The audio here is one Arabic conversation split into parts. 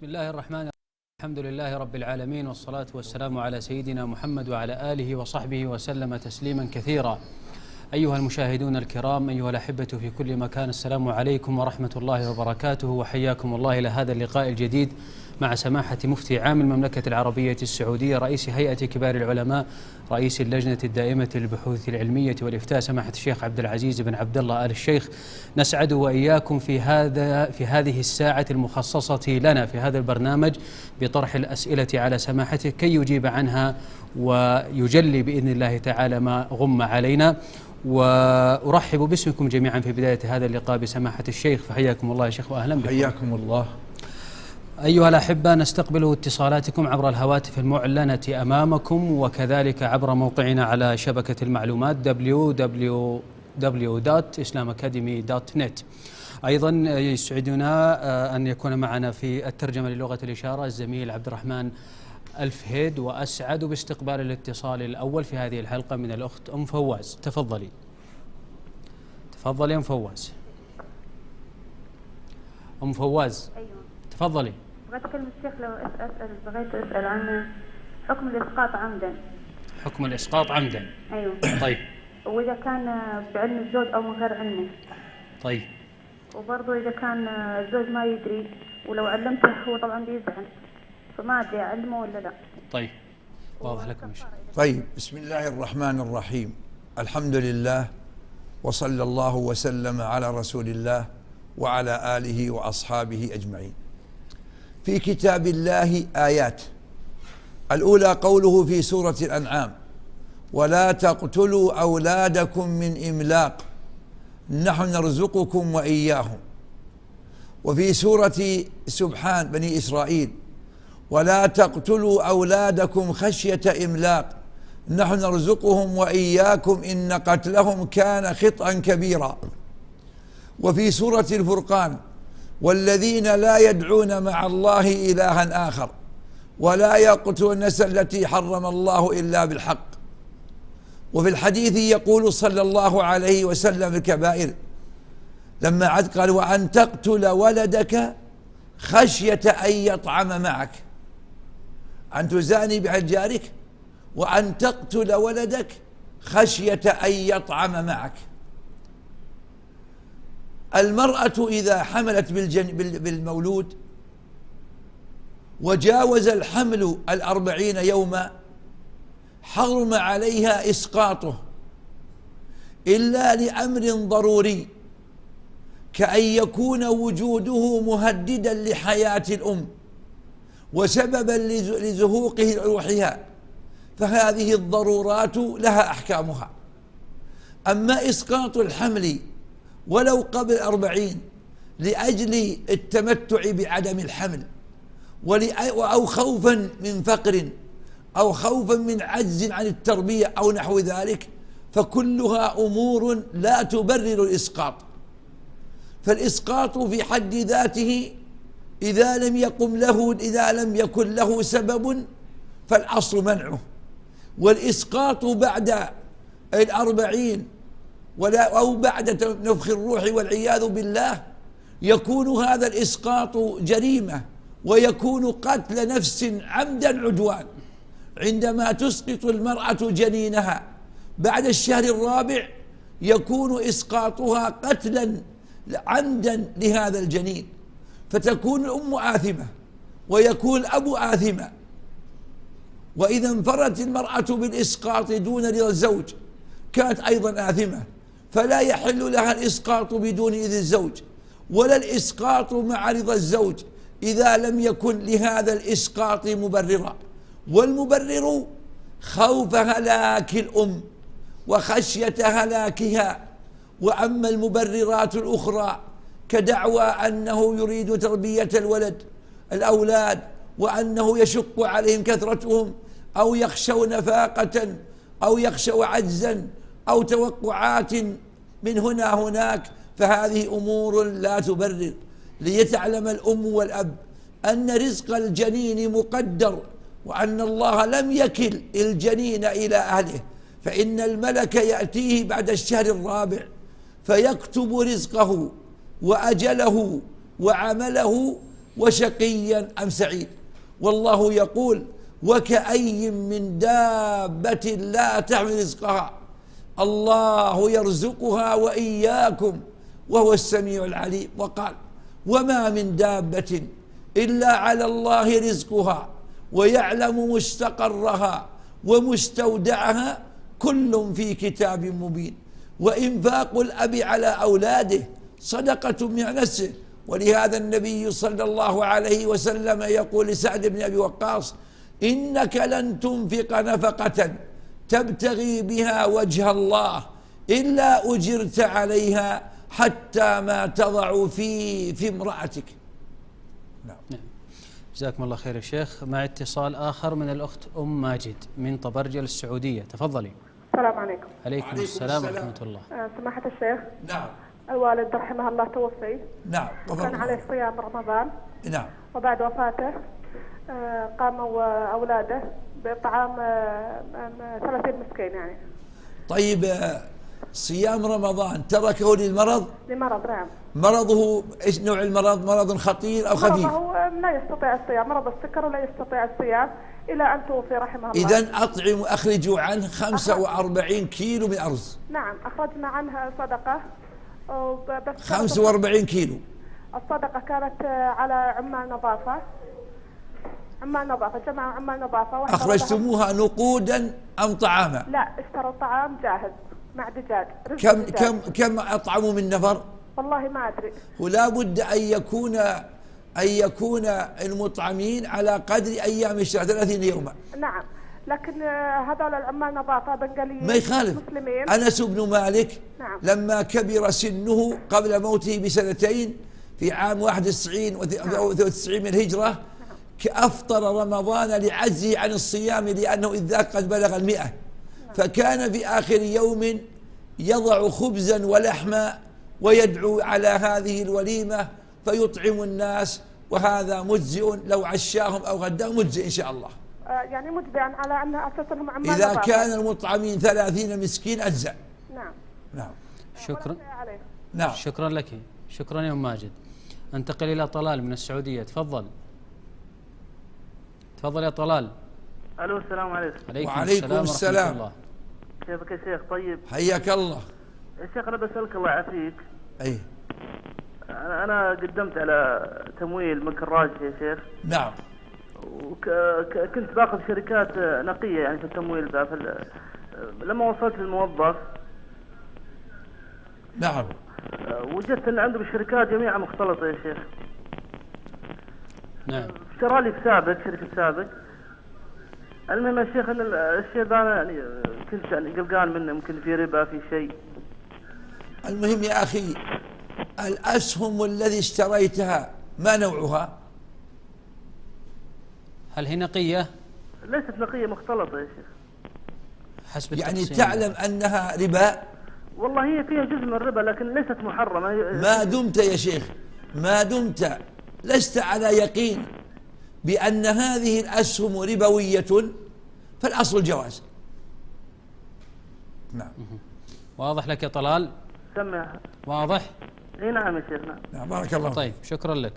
بسم الله الرحمن الرحيم. الحمد لله رب العالمين، والصلاة والسلام على سيدنا محمد وعلى آله وصحبه وسلم تسليما كثيرا. أيها المشاهدون الكرام، أيها الأحبة في كل مكان، السلام عليكم ورحمة الله وبركاته، وحياكم الله إلى هذا اللقاء الجديد مع سماحة مفتي عام المملكة العربية السعودية، رئيس هيئة كبار العلماء، رئيس اللجنة الدائمة للبحوث العلمية والإفتاء، سماحة الشيخ عبد العزيز بن عبد الله آل الشيخ. نسعد وإياكم في هذه الساعة المخصصة لنا في هذا البرنامج بطرح الأسئلة على سماحته كي يجيب عنها ويجلي بإذن الله تعالى ما غم علينا. وأرحب باسمكم جميعا في بداية هذا اللقاء بسماحة الشيخ، فحياكم الله يا شيخ وأهلا بكم. حياكم الله. أيها الأحبة، نستقبل اتصالاتكم عبر الهواتف المعلنة أمامكم، وكذلك عبر موقعنا على شبكة المعلومات www.islamacademy.net. أيضا يسعدنا أن يكون معنا في الترجمة للغة الإشارة الزميل عبد الرحمن الفهيد، وأسعد باستقبال الاتصال الأول في هذه الحلقة من الأخت أم فواز. تفضلي أم فواز. أم فواز. أيوة. تفضلي. بغيت أكلم الشيخ لو بغيت أسأل عن حكم الإسقاط عمدا. حكم الإسقاط عمدا. أيوة. طيب. وإذا كان بعلم الزوج أو من غير علمه. طيب. وبرضه إذا كان الزوج ما يدري ولو علمته هو طبعا بيزعل، فما أدري أعلمه ولا لا. طيب، واضح لكم إن شاء الله. طيب، بسم الله الرحمن الرحيم. الحمد لله، وصلى الله وسلم على رسول الله وعلى آله وأصحابه أجمعين. في كتاب الله آيات. الأولى قوله في سورة الأنعام: ولا تقتلوا أولادكم من إملاق نحن نرزقكم وإياهم. وفي سورة سبحان بني إسرائيل: ولا تقتلوا أولادكم خشية إملاق نحن نرزقهم وإياكم إن قتلهم كان خطأ كبيرا. وفي سورة الفرقان: والذين لا يدعون مع الله إلها آخر ولا يقتلون النفس التي حرم الله إلا بالحق. وفي الحديث يقول صلى الله عليه وسلم: الكبائر لما عد قال: وأن تقتل ولدك خشية أن يطعم معك، أن تزاني بعد جارك، وأن تقتل ولدك خشية أن يطعم معك. المرأة إذا حملت بالمولود وجاوز الحمل 40 يوما حرم عليها إسقاطه إلا لأمر ضروري، كأن يكون وجوده مهددا لحياة الأم وسببا لزهوق روحها، فهذه الضرورات لها أحكامها. أما إسقاط الحمل ولو قبل 40 لأجل التمتع بعدم الحمل أو خوفا من فقر أو خوفا من عجز عن التربية أو نحو ذلك، فكلها أمور لا تبرر الإسقاط. فالإسقاط في حد ذاته إذا لم يكن له سبب فالأصل منعه. والإسقاط بعد 40 أو بعد نفخ الروح والعياذ بالله يكون هذا الإسقاط جريمة، ويكون قتل نفس عمدا عدوان. عندما تسقط المرأة جنينها بعد الشهر الرابع يكون إسقاطها قتلا عمدا لهذا الجنين، فتكون الأم آثمة ويكون الأب آثما. وإذا انفردت المرأة بالإسقاط دون رضا الزوج كانت أيضا آثمة، فلا يحل لها الإسقاط بدون إذن الزوج ولا الإسقاط مع رضا الزوج إذا لم يكن لهذا الإسقاط مبررا. والمبرر خوف هلاك الأم وخشية هلاكها. وأما المبررات الأخرى كدعوى أنه يريد تربية الأولاد وأنه يشق عليهم كثرتهم أو يخشوا نفاقة أو يخشوا عجزا أو توقعات من هناك، فهذه أمور لا تبرر. ليتعلم الأم والأب أن رزق الجنين مقدر، وأن الله لم يكل الجنين إلى أهله، فإن الملك يأتيه بعد الشهر الرابع فيكتب رزقه وأجله وعمله وشقيا أم سعيد. والله يقول وكأي من دابة لا تحمل رزقها الله يرزقها وإياكم وهو السميع العليم. وقال وما من دابة إلا على الله رزقها ويعلم مستقرها ومستودعها كل في كتاب مبين. وإنفاق الأب على أولاده صدقة من نفسه، ولهذا النبي صلى الله عليه وسلم يقول لسعد بن أبي وقاص إنك لن تنفق نفقة تبتغي بها وجه الله إلا أجرت عليها حتى ما تضع في امرأتك. نعم. جزاكم الله خير يا شيخ. مع اتصال آخر من الأخت أم ماجد من طبرجل السعودية، تفضلي. السلام عليكم. عليكم السلام ورحمة الله. سماحة الشيخ. نعم. الوالد رحمه الله توفي. نعم. كان عليه صيام رمضان. نعم. وبعد وفاته قاموا أولاده بإطعام 30 مسكين يعني. طيب صيام رمضان تركه للمرض؟ لمرض، نعم. مرضه ايش نوع المرض؟ مرض خطير أو خفيف؟ مرضه لا يستطيع الصيام، مرض السكر ولا يستطيع الصيام إلى أن توفي رحمه الله. إذن أطعموا أخرجوا عنه 45 كيلو من أرز. نعم، أخرجنا عنها صدقة. 45 كيلو. الصدقة كانت على عمال نظافة. جمعوا عمال نظافة. أخرجتموها نقودا أم طعاما؟ لا، اشتروا طعام جاهز مع دجاج. كم أطعموا من نفر؟ والله ما أدري. ولا بد أن يكون المطعمين على قدر أيام الشهر 30 يوما. نعم، لكن هذول العمال نظافة بنغاليين ما يخالف. مسلمين. أنس بن مالك نعم. لما كبر سنه قبل موته بسنتين في عام 91 أو 93 من الهجرة أفطر رمضان لعجزه عن الصيام لأنه إذ ذاك قد بلغ 100. فكان في آخر يوم يضع خبزا ولحما ويدعو على هذه الوليمة فيطعم الناس، وهذا مجزئ لو عشاهم أو غداهم مجزئ إن شاء الله. يعني مجزئا على أن أساسهم عمال إذا نظافة. كان المطعمين 30 مسكين أجزأ. نعم. نعم. شكرا. نعم. شكرا لك. شكرا يا أم ماجد. انتقل إلى طلال من السعودية، تفضل. تفضل يا طلال. الو، السلام عليكم. وعليكم السلام. الله. كيفك يا شيخ؟ طيب. حياك الله. يا شيخ انا بسألك الله يعافيك. اي. انا قدمت على تمويل من كراج يا شيخ. نعم. وكنت باخذ شركات نقية يعني في التمويل ذا. لما وصلت للموظف نعم. وجدت ان عندهم الشركات جميعها مختلطة يا شيخ. نعم. اشترى لي في شركة سابق. المهم يا شيخ ان الشيء ذا يعني كنت يعني قلقان منه، ممكن في ربا في شيء. المهم يا أخي الأسهم الذي اشتريتها ما نوعها؟ هل هي نقية؟ ليست نقية، مختلطة يا شيخ. حسب يعني التقسيم. تعلم أنها ربا؟ والله هي فيها جزء من الربا لكن ليست محرمة. ما دمت يا شيخ، ما دمت لست على يقين بأن هذه الأسهم ربوية فالأصل الجواز. نعم. واضح لك يا طلال؟ سمع. واضح؟ اي نعم يا شيخ. نعم. بارك الله. طيب شكرا لك.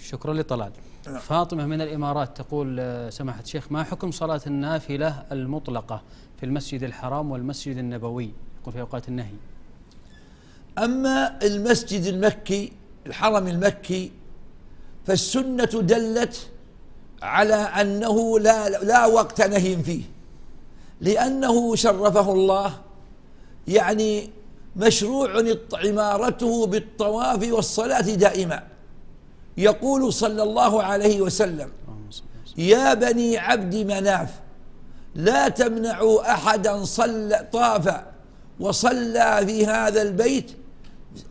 شكرا لطلال. فاطمة من الإمارات تقول سماحة الشيخ ما حكم صلاة النافلة المطلقة في المسجد الحرام والمسجد النبوي؟ يقول في أوقات النهي. أما المسجد المكي الحرم المكي فالسنة دلت على أنه لا وقت نهي فيه، لأنه شرفه الله، يعني مشروع عمارته بالطواف والصلاة دائما. يقول صلى الله عليه وسلم يا بني عبد مناف لا تمنعوا أحدا طاف وصلى في هذا البيت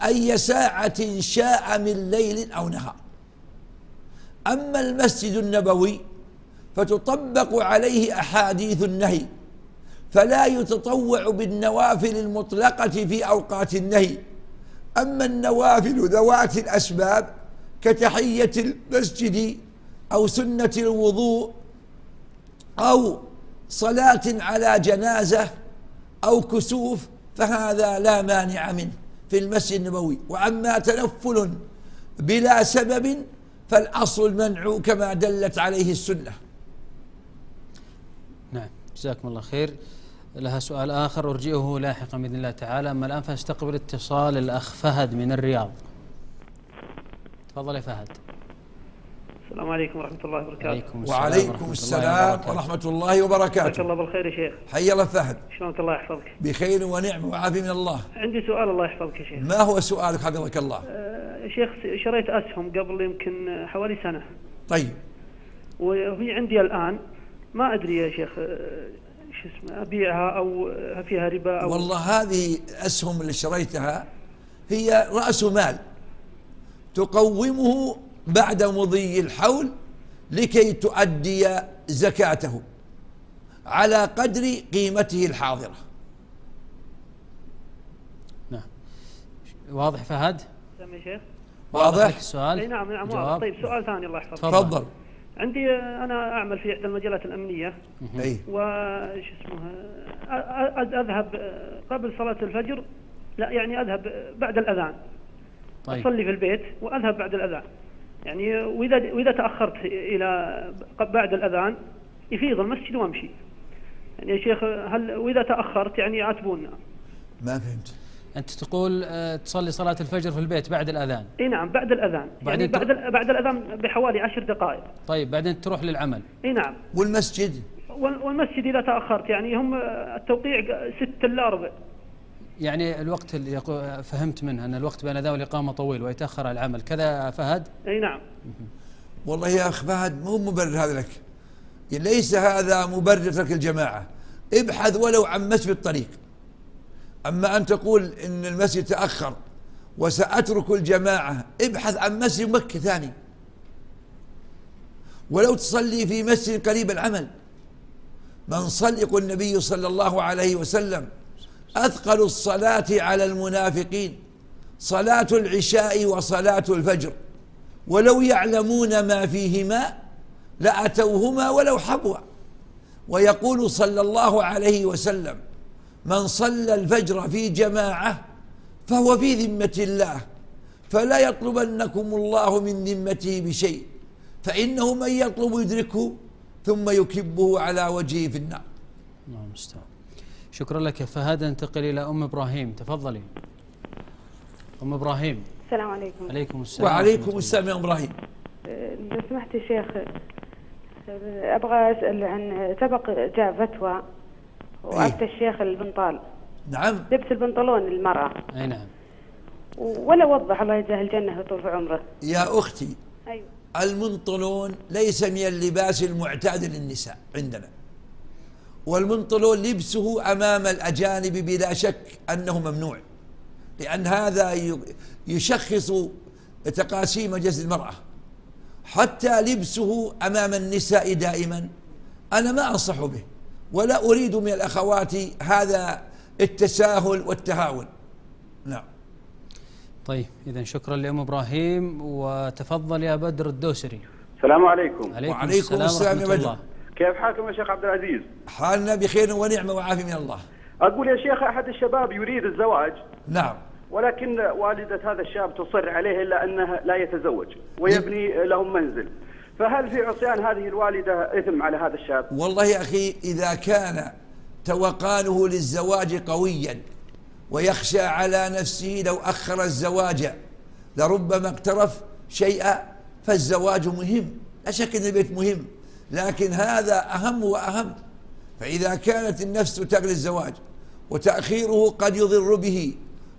أي ساعة شاء من ليل أو نهار. أما المسجد النبوي فتطبق عليه أحاديث النهي، فلا يتطوع بالنوافل المطلقة في أوقات النهي. أما النوافل ذوات الأسباب كتحية المسجد أو سنة الوضوء أو صلاة على جنازة أو كسوف فهذا لا مانع منه في المسجد النبوي. وأما تنفل بلا سبب فالأصل المنع كما دلت عليه السنة. نعم، جزاكم الله خير. لها سؤال آخر أرجئه لاحقا بإذن الله تعالى. أما الآن فاستقبل اتصال الأخ فهد من الرياض. تفضل يا فهد. السلام عليكم ورحمة الله وبركاته. وعليكم السلام ورحمة الله وبركاته. جزاك الله بالخير يا شيخ. حيا الله فهد. شلونك؟ الله يحفظك. بخير ونعمة وعافية من الله. عندي سؤال الله يحفظك يا شيخ. ما هو سؤالك حفظك الله؟ يا شيخ شريت أسهم قبل يمكن حوالي سنة. طيب. وهي عندي الآن ما أدري يا شيخ شو اسمه أبيعها أو فيها ربا أو. والله هذه أسهم اللي شريتها هي رأس مال تقومه بعد مضي الحول لكي تؤدي زكاته على قدر قيمته الحاضرة. نعم، واضح فهد؟ سامي يا شيخ؟ واضح السؤال؟ اي نعم واضح. طيب سؤال ثاني الله يحفظك. تفضل. عندي أنا أعمل في إحدى المجالات الأمنية. أي. وش اسمها أذهب قبل صلاة الفجر، لا يعني أذهب بعد الأذان. طيب. أصلي في البيت وأذهب بعد الأذان يعني، وإذا تأخرت إلى بعد الأذان يفيض المسجد وأمشي يعني يا شيخ. هل وإذا تأخرت يعني يعاتبوننا؟ ما فهمت. أنت تقول تصلي صلاة الفجر في البيت بعد الأذان؟ اي نعم بعد الأذان يعني بعد الأذان بحوالي 10 دقائق. طيب بعدين تروح للعمل؟ اي نعم. والمسجد والمسجد إذا تأخرت يعني هم التوقيع 6 إلا ربع. يعني الوقت اللي فهمت منها أن الوقت بين ذا والإقامة طويل ويتأخر العمل كذا فهد؟ اي نعم. والله يا أخ فهد مو مبرر هذا لك، ليس هذا مبرر ترك الجماعة. ابحث ولو عن مسجد الطريق. أما أن تقول إن المسجد تأخر وسأترك الجماعة، ابحث عن مسجد مكة ثاني، ولو تصلي في مسجد قريب العمل. من يقول النبي صلى الله عليه وسلم أثقل الصلاة على المنافقين صلاة العشاء وصلاة الفجر، ولو يعلمون ما فيهما لأتوهما ولو حبوا. ويقول صلى الله عليه وسلم من صلى الفجر في جماعة فهو في ذمة الله، فلا يطلبنكم الله من ذمته بشيء، فإنه من يطلب يدركه ثم يكبه على وجهه في النار. الله المستعان. شكرا لك يا فهد. انتقل إلى أم إبراهيم، تفضلي أم إبراهيم. السلام عليكم. عليكم السلام. وعليكم السلام يا إبراهيم. لو سمحت يا شيخ أبغى أسأل عن سبق جاء فتوى وأفتى الشيخ البنطال. نعم. لبس البنطلون للمرأة. أي نعم. ولا وضح الله يجزاه الجنة ويطول في عمره. يا أختي. أيوة. المنطلون ليس من اللباس المعتاد للنساء عندنا، والمنطلون لبسه أمام الأجانب بلا شك أنه ممنوع، لأن هذا يشخص تقاسيم جسد المرأة. حتى لبسه أمام النساء دائما أنا ما أنصح به، ولا أريد من الأخوات هذا التساهل والتهاون. نعم. طيب إذن شكرا لأم إبراهيم. وتفضل يا بدر الدوسري. السلام عليكم. وعليكم السلام يا بدر. كيف حالكم يا شيخ عبد العزيز؟ حالنا بخير ونعمة وعافية من الله. أقول يا شيخ أحد الشباب يريد الزواج. نعم. ولكن والدة هذا الشاب تصر عليه إلا أنه لا يتزوج ويبني لهم منزل، فهل في عصيان هذه الوالدة إثم على هذا الشاب؟ والله يا أخي إذا كان توقانه للزواج قويا ويخشى على نفسه لو أخر الزواج لربما اقترف شيئا، فالزواج مهم، لا شك أن البيت مهم، لكن هذا أهم وأهم. فإذا كانت النفس تغري الزواج وتأخيره قد يضر به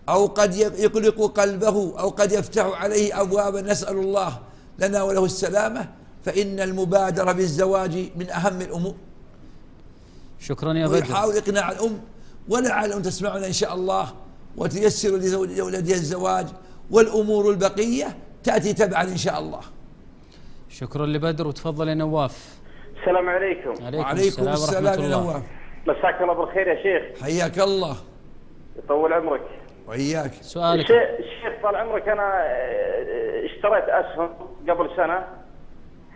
أو قد يقلق قلبه أو قد يفتح عليه أبوابا، نسأل الله لنا وله السلامة، فإن المبادرة بالزواج من أهم الأمور. شكرا يا بدر. ويحاول إقناع الأم، ولعل أن تسمعنا إن شاء الله وتيسر لولدها الزواج، والأمور البقية تأتي تبعا إن شاء الله. شكرا لبدر. وتفضل يا نواف. السلام عليكم. وعليكم السلام يا نواف. مساك الله بالخير يا شيخ. حياك الله. يطول عمرك. وإياك. سؤالك. الشيخ طال عمرك، أنا اشتريت أسهم قبل سنة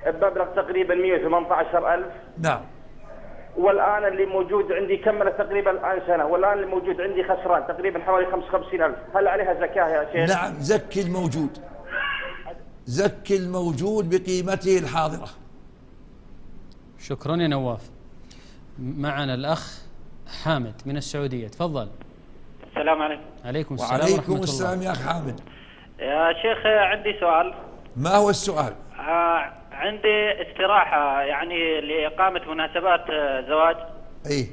بمبلغ تقريبا 118,000. نعم. والآن اللي موجود عندي كمل تقريبا الآن سنة، والآن اللي موجود عندي خسران تقريبا حوالي 55,000. هل عليها زكاة يا شيخ؟ نعم، زكي الموجود. زك الموجود بقيمته الحاضرة. شكرا يا نواف. معنا الأخ حامد من السعودية، تفضل. السلام عليكم. عليكم السلام ورحمة الله. وعليكم السلام يا أخ حامد. يا شيخ عندي سؤال. ما هو السؤال؟ عندي استراحة يعني لإقامة مناسبات زواج. إيه.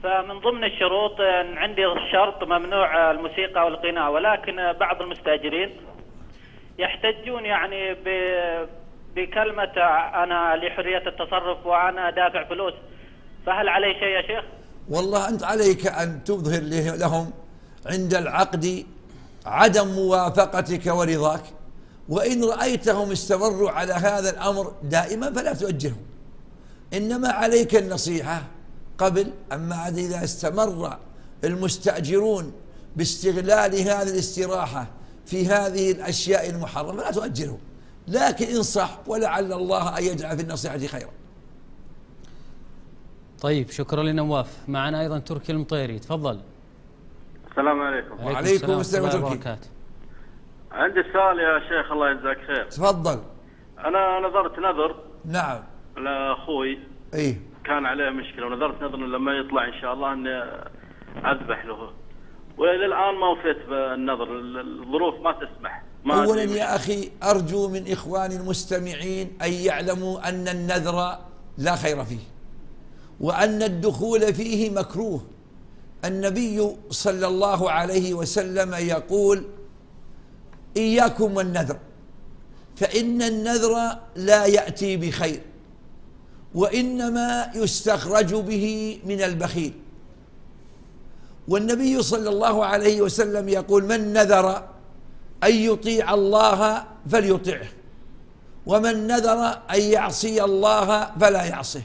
فمن ضمن الشروط أن عندي شرط ممنوع الموسيقى والغناء، ولكن بعض المستأجرين يحتجون يعني بكلمة أنا لحرية التصرف وأنا دافع فلوس، فهل علي شيء يا شيخ؟ والله أنت عليك أن تظهر لهم عند العقد عدم موافقتك ورضاك، وإن رأيتهم استمروا على هذا الأمر دائما فلا تؤجرهم، إنما عليك النصيحة قبل. أما إذا استمر المستأجرون باستغلال هذه الاستراحة في هذه الأشياء المحرمة لا تؤجرهم، لكن انصح ولعل الله أن يجعل في النصيحة خيرا. طيب شكرا لنواف. معنا أيضا تركي المطيري، تفضل. السلام عليكم. وعليكم السلام ورحمة الله وبركاته. عندي سؤال يا شيخ الله يجزاك خير. تفضل. أنا نظرت نذر. نعم. لأخوي. إيه. كان عليه مشكلة ونذرت نذر لما يطلع إن شاء الله أني أذبح له، وإلى الآن ما وفيت بالنذر، الظروف ما تسمح. أولا يا أخي أرجو من إخواني المستمعين أن يعلموا أن النذر لا خير فيه، وأن الدخول فيه مكروه. النبي صلى الله عليه وسلم يقول إياكم والنذر، فإن النذر لا يأتي بخير، وإنما يستخرج به من البخيل. والنبي صلى الله عليه وسلم يقول من نذر أن يطيع الله فليطعه، ومن نذر أن يعصي الله فلا يعصه.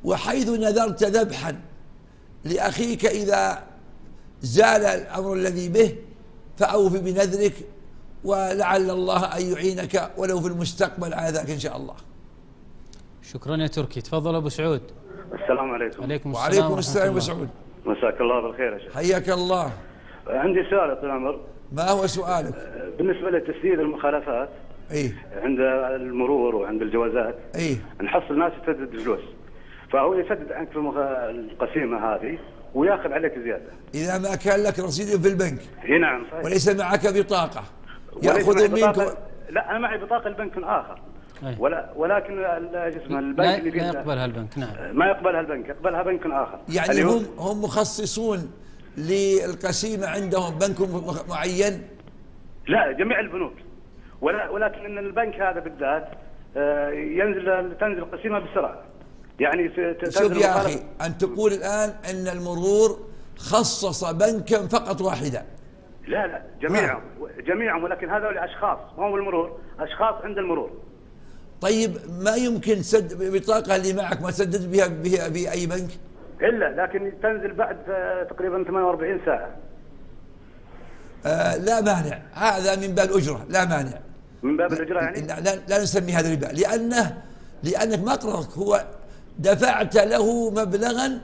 وحيث نذرت ذبحا لأخيك إذا زال الأمر الذي به فأوف بنذرك، ولعل الله أن يعينك ولو في المستقبل على ذلك إن شاء الله. شكرا يا تركي. تفضل أبو سعود. السلام عليكم. عليكم السلام. وعليكم السلام أبو سعود. مساك الله بالخير يا شيخ. حياك الله. عندي سؤال يا طويل العمر. ما هو سؤالك؟ بالنسبة لتسديد المخالفات عند المرور وعند الجوازات، نحصل ناس يسدد الفلوس، فهو يسدد عنك في القسيمة هذه وياخذ عليك زيادة إذا ما كان لك رصيد في البنك. نعم صحيح. وليس معك بطاقة يأخذ منك. لا أنا معي بطاقة البنك آخر. ولكن البنك لا يقبلها البنك. نعم ما يقبلها البنك، يقبلها بنك آخر. يعني هم مخصصون للقسيمة عندهم بنك معين؟ لا جميع البنوك، ولكن إن البنك هذا بالذات تنزل القسيمة بسرعة. يعني شوف يا أخي، أن تقول الآن أن المرور خصص بنكا فقط واحدا. لا جميعهم، ولكن هذول أشخاص، ما هو المرور، أشخاص عند المرور. طيب ما يمكن سد بطاقة اللي معك ما تسدد بها بأي بنك؟ إلا لكن تنزل بعد تقريبا 48 ساعة. لا مانع، هذا من باب الأجرة، لا مانع. من باب الأجرة يعني؟ لا نسمي هذا ربا، لأنك ما أقرضك، هو دفعت له مبلغا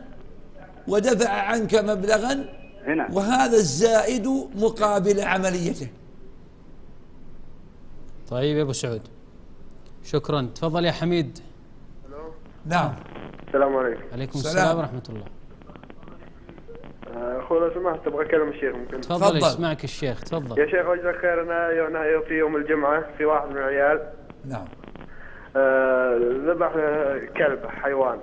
ودفع عنك مبلغا، وهذا الزائد مقابل عمليته. طيب يا أبو سعود شكرا. تفضل يا حميد. نعم. السلام عليكم. عليكم السلام ورحمة الله. أخوي لو سمحت أبغى أكلم الشيخ ممكن؟ تفضل يسمعك الشيخ. تفضل يا شيخ وجزاك خير. أنا في يوم الجمعة في واحد من العيال نعم ذبح كلب حيوان.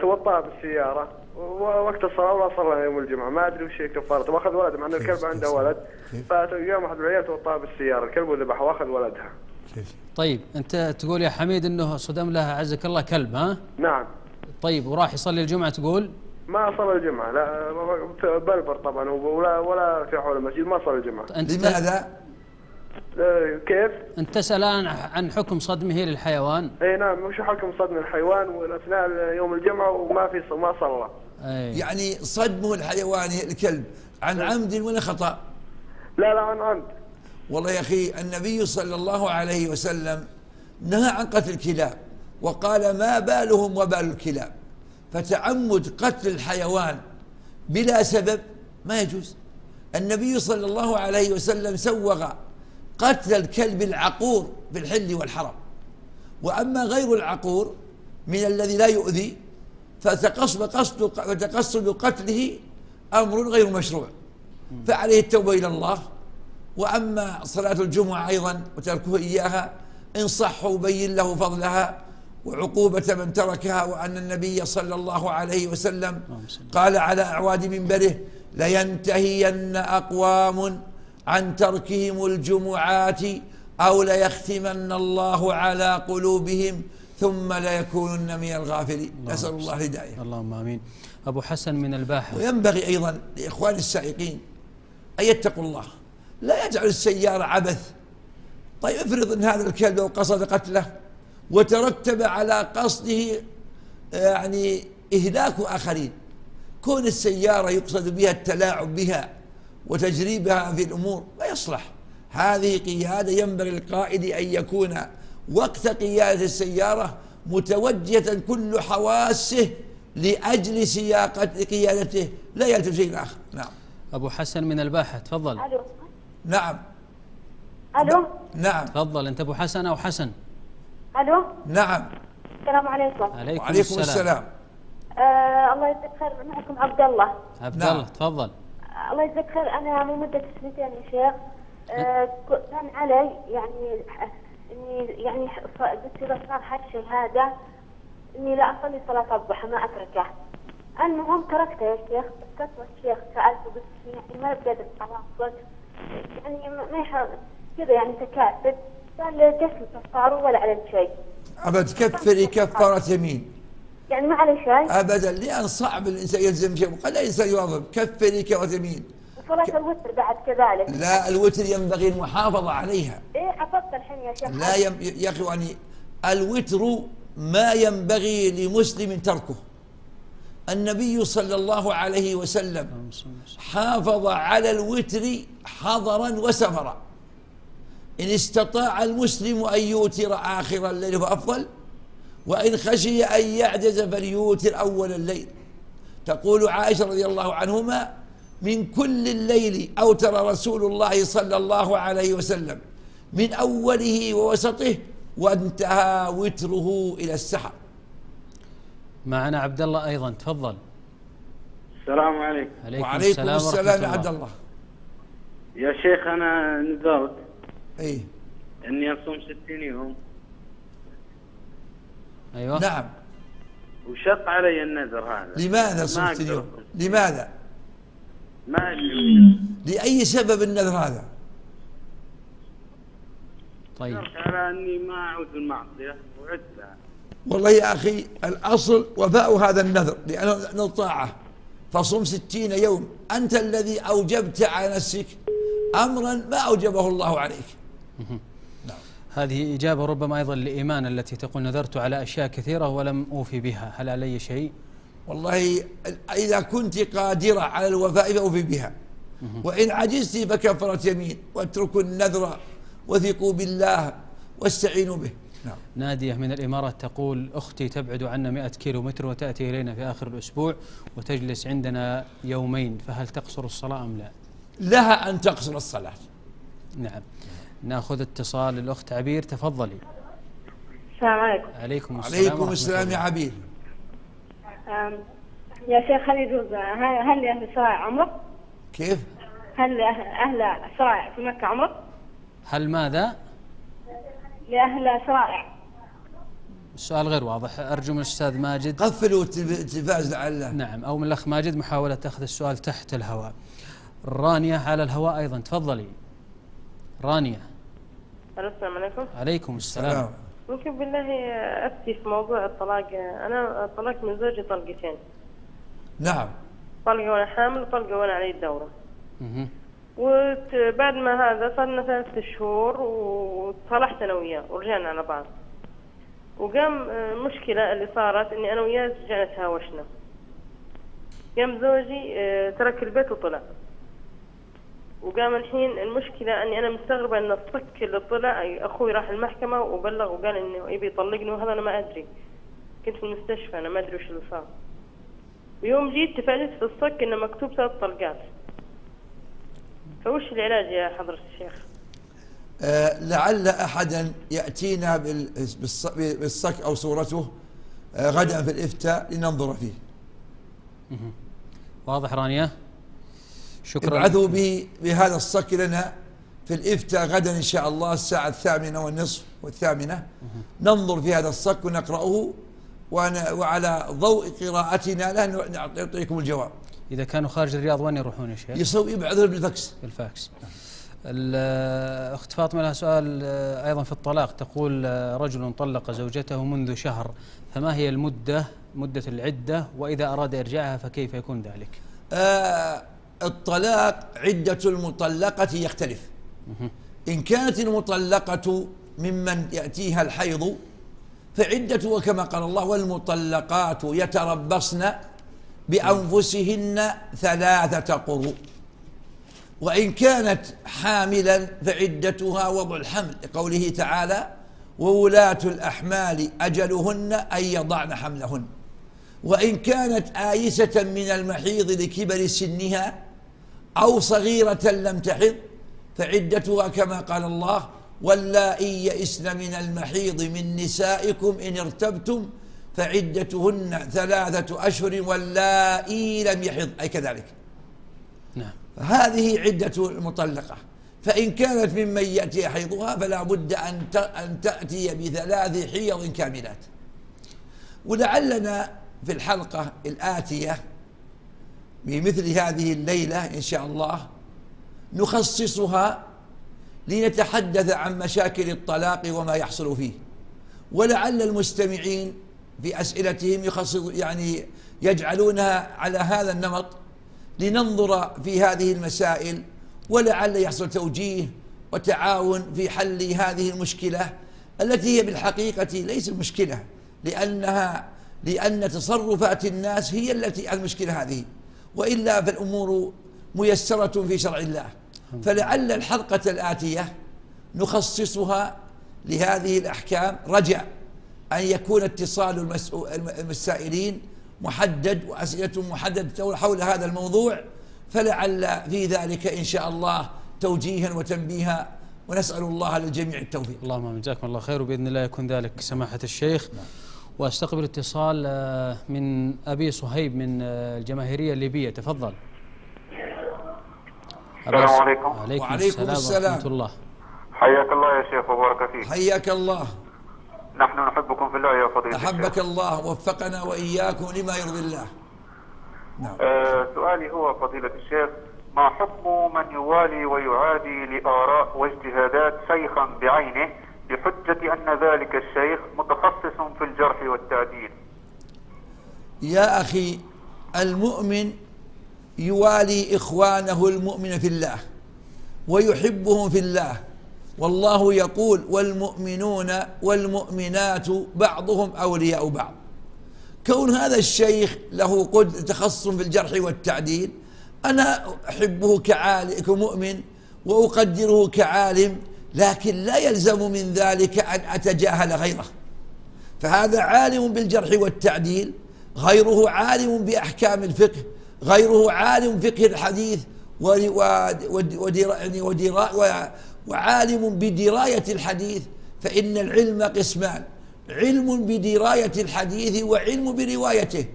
توطأ بالسيارة وقت الصلاة ولا صلى يوم الجمعة، ما أدري وش كفارته، واخذ ولد مع أن الكلب عنده ولد، فيوم أحد العيال توطأ بالسيارة الكلب وذبحه واخذ ولدها. طيب أنت تقول يا حميد أنه صدم لها عزك الله كلب، ها؟ نعم. طيب وراح يصلي الجمعة تقول؟ ما صلى الجمعة، لا بلبر طبعا، ولا في حول المسجد ما صلى الجمعة. لماذا؟ كيف؟ أنت تسأل عن حكم صدمه للحيوان؟ اي نعم، وش حكم صدم الحيوان واثناء يوم الجمعة ما صلى؟ يعني صدمه الحيوان الكلب عن عمد ولا خطأ؟ لا عن عمد. والله يا أخي النبي صلى الله عليه وسلم نهى عن قتل الكلاب، وقال ما بالهم وبال الكلاب، فتعمد قتل الحيوان بلا سبب ما يجوز. النبي صلى الله عليه وسلم سوغ قتل الكلب العقور في الحل والحرم. وأما غير العقور من الذي لا يؤذي فتقصد قتله أمر غير مشروع، فعليه التوبة إلى الله. وأما صلاة الجمعة أيضا وتركه إياها إن صح وبين له فضلها وعقوبة من تركها، وأن النبي صلى الله عليه وسلم قال على أعواد منبره: لينتهين أقوام عن تركهم الجمعات أو ليختمن الله على قلوبهم ثم ليكونن من الغافلين. نسأل الله الهداية. اللهم آمين. أبو حسن من الباحة. وينبغي أيضا لإخوان السائقين أن يتقوا الله، لا يجعل السيارة عبث. طيب افرض أن هذا الكلب لو قصد قتله وترتب على قصده يعني إهلاك آخرين، كون السيارة يقصد بها التلاعب بها وتجريبها في الأمور لا يصلح. هذه قيادة ينبغي القائد أن يكون وقت قيادة السيارة متوجهة كل حواسه لأجل سياقة قيادته، لا يلتفت شيء آخر. نعم. أبو حسن من الباحة، تفضل. ألو. نعم. ألو. نعم. تفضل. أنت أبو حسن أو حسن؟ ألو. نعم. السلام عليكم. وعليكم السلام. الله يجزيك خير. معكم عبد الله. عبد الله، تفضل. الله يجزيك خير. أنا من مدة 2 سنين يا شيخ كان علي إني قلت إذا صار هالشيء هذا إني لا أصلي صلاة الضحى، ما أتركه. المهم تركته يا شيخ. كثر الشيخ سألته قلت يعني ما بقدر أواصل، يعني ما كذا يعني تكاسل. قال لي جسم كفاره ولا على شيء. أبد كفري كفارة يمين، يعني ما عليه شيء أبدا، لأن صعب الإنسان يلزم شيء، قال لا إنسان يواظب. كفري كفارة يمين. وصلاة الوتر بعد كذلك. لا، الوتر ينبغي المحافظة عليها. إيه حفظت الحين يا شيخ. لا يا أخي يعني الوتر ما ينبغي لمسلم تركه. النبي صلى الله عليه وسلم حافظ على الوتر حضرا وسفرا. إن استطاع المسلم أن يوتر آخر الليل فأفضل، وإن خشي أن يعجز فليوتر أول الليل. تقول عائشة رضي الله عنهما: من كل الليل أوتر رسول الله صلى الله عليه وسلم من أوله ووسطه وانتهى وتره إلى السحر. معنا عبد الله أيضا، تفضل. السلام عليكم. وعليكم السلام يا عبد الله. يا شيخ أنا نذرت إني أصوم 60 يوم. أيوة. نعم. وشق علي النذر هذا. لماذا صمت اليوم؟ لماذا؟ ما أدري. لأي سبب النذر هذا؟ طيب. على أني ما أعود بالمعصية وعدتها. والله يا أخي الأصل وفاء هذا النذر لأنه طاعة، فصم 60 يوم. أنت الذي أوجبت على نفسك أمرا ما أوجبه الله عليك. نعم. هذه إجابة ربما أيضا لإيمان التي تقول نذرت على أشياء كثيرة ولم أوفي بها، هل علي شيء؟ والله إذا كنت قادرة على الوفاء فأوفي بها، وإن عجزت فكفرت يمين، واتركوا النذر وثقوا بالله واستعينوا به. نعم. نادية من الإمارات تقول: أختي تبعد عنا 100 كيلومتر وتأتي إلينا في آخر الأسبوع وتجلس عندنا يومين، فهل تقصر الصلاة أم لا؟ لها أن تقصر الصلاة. نعم. نأخذ اتصال الأخت عبير، تفضلي. السلام عليكم. عليكم السلام. عليكم السلام يا عبير. يا شيخ هل يجوز هل لأهل الشرائع عمره؟ كيف؟ هل أهل الشرائع في مكة عمره؟ هل ماذا؟ لأهل الشرائع. السؤال غير واضح، أرجو من الأستاذ ماجد. قفلوا التلفاز لعله. نعم، أو من الأخ ماجد محاولة أخذ السؤال تحت الهواء. رانية على الهواء أيضا، تفضلي. رانية. السلام عليكم. عليكم السلام. ممكن بالله أفتي في موضوع الطلاق. أنا طلقت من زوجي طلقتين. نعم. طلقة وأنا حامل وطلقة وأنا علي الدورة. وبعد ما هذا صار لنا 3 شهور وصلحت أنا وياه ورجعنا على بعض. وقام المشكلة اللي صارت إني أنا وياه رجعنا تهاوشنا. قام زوجي ترك البيت وطلع. وقام الحين المشكلة أني أنا مستغربة أن الصك اللي طلع أخوي راح المحكمة وبلغ وقال إنه يبي يطلقني، وهذا أنا ما أدري. كنت في المستشفى أنا ما أدري وش اللي صار. ويوم جيت تفاجأت في الصك إنه مكتوب 3 طلقات. فوش العلاج يا حضرة الشيخ؟ لعل أحدا يأتينا بالصك أو صورته غدا في الإفتاء لننظر فيه. واضح رانيا؟ شكرا. ابعثوا بهذا الصك لنا في الإفتاء غدا إن شاء الله الساعة 8:30 و8:00 ننظر في هذا الصك ونقرأه، وعلى ضوء قراءتنا له نعطيكم الجواب. إذا كانوا خارج الرياض وين يروحون يا شيخ؟ يبعثوا بالفاكس. بالفاكس. أخت فاطمة لها سؤال أيضا في الطلاق، تقول رجل طلق زوجته منذ شهر، فما هي مدة العدة، وإذا أراد إرجاعها فكيف يكون ذلك؟ الطلاق عدة المطلقة يختلف. إن كانت المطلقة ممن يأتيها الحيض فعدته كما قال الله: والمطلقات يتربصن بأنفسهن 3 قروء. وإن كانت حاملا فعدتها وضع الحمل، لقوله تعالى: وولاة الأحمال أجلهن أن يضعن حملهن. وإن كانت آيسة من المحيض لكبر سنها أو صغيرة لم تحض فعدتها كما قال الله: واللائي يئسن من المحيض من نسائكم إن ارتبتم فعدتهن 3 أشهر واللائي لم يحض، أي كذلك. نعم. هذه عدة المطلقة. فإن كانت ممن يأتي حيضها فلا بد أن تأتي ب3 حيض كاملات. ولعلنا في الحلقة الآتية بمثل هذه الليلة إن شاء الله نخصصها لنتحدث عن مشاكل الطلاق وما يحصل فيه، ولعل المستمعين في أسئلتهم يجعلونها على هذا النمط لننظر في هذه المسائل، ولعل يحصل توجيه وتعاون في حل هذه المشكلة التي هي بالحقيقة ليست مشكلة، لأن تصرفات الناس هي التي المشكلة هذه، وإلا فالأمور ميسرة في شرع الله. فلعل الحلقة الآتية نخصصها لهذه الأحكام، رجاء أن يكون اتصال المسائلين محدد وأسئلة محددة حول هذا الموضوع، فلعل في ذلك إن شاء الله توجيها وتنبيها، ونسأل الله للجميع التوفيق. اللهم آمين. جزاكم الله خير، وبإذن الله يكون ذلك سماحة الشيخ. واستقبل اتصال من أبي صهيب من الجماهيرية الليبية. تفضل. السلام عليكم. وعليكم السلام ورحمة الله. حياك الله يا شيخ وبارك فيك. حياك الله. نحن نحبكم في الله يا فضيلة الشيخ. أحبك الله، وفقنا وإياكم لما يرضي الله. نعم. سؤالي هو فضيلة الشيخ: ما حكم من يوالي ويعادي لآراء واجتهادات شيخا بعينه بحجة أن ذلك الشيخ متخصص في الجرح والتعديل؟ يا أخي، المؤمن يوالي إخوانه المؤمن في الله ويحبهم في الله، والله يقول: والمؤمنون والمؤمنات بعضهم أولياء بعض. كون هذا الشيخ له تخصص في الجرح والتعديل، أنا أحبه كمؤمن وأقدره كعالم، لكن لا يلزم من ذلك أن أتجاهل غيره. فهذا عالم بالجرح والتعديل، غيره عالم بأحكام الفقه، غيره عالم فقه الحديث وعالم بدراية الحديث. فإن العلم قسمان: علم بدراية الحديث وعلم بروايته.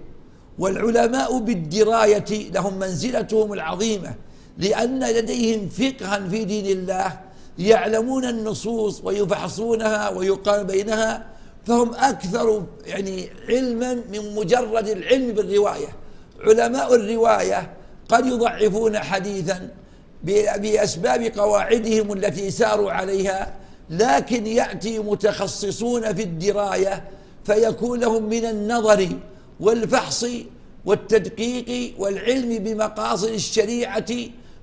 والعلماء بالدراية لهم منزلتهم العظيمة، لأن لديهم فقها في دين الله، يعلمون النصوص ويفحصونها ويقارن بينها، فهم أكثر علما من مجرد العلم بالرواية. علماء الرواية قد يضعفون حديثا بأسباب قواعدهم التي ساروا عليها، لكن يأتي متخصصون في الدراية فيكون لهم من النظر والفحص والتدقيق والعلم بمقاصد الشريعة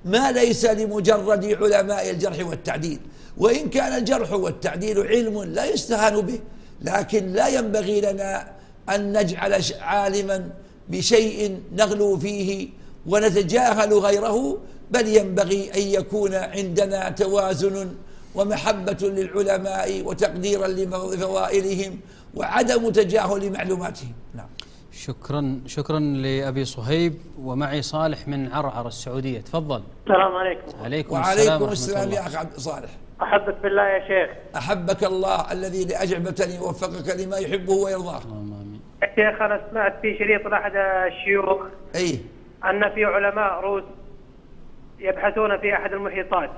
ما ليس لمجرد علماء الجرح والتعديل. وإن كان الجرح والتعديل علم لا يستهان به، لكن لا ينبغي لنا أن نجعل عالما بشيء نغلو فيه ونتجاهل غيره، بل ينبغي أن يكون عندنا توازن ومحبة للعلماء وتقديرا لفضائلهم وعدم تجاهل معلوماتهم. نعم. شكرا لأبي صهيب. ومعي صالح من عرعر السعودية. تفضل. السلام عليكم. عليكم وعليكم السلام يا أخي صالح. أحبك بالله يا شيخ. أحبك الله الذي لأجعبتني ووفقك لما يحبه ويرضاه. يا شيخ أنا سمعت في شريط لأحد الشيوخ أن في علماء روس يبحثون في أحد المحيطات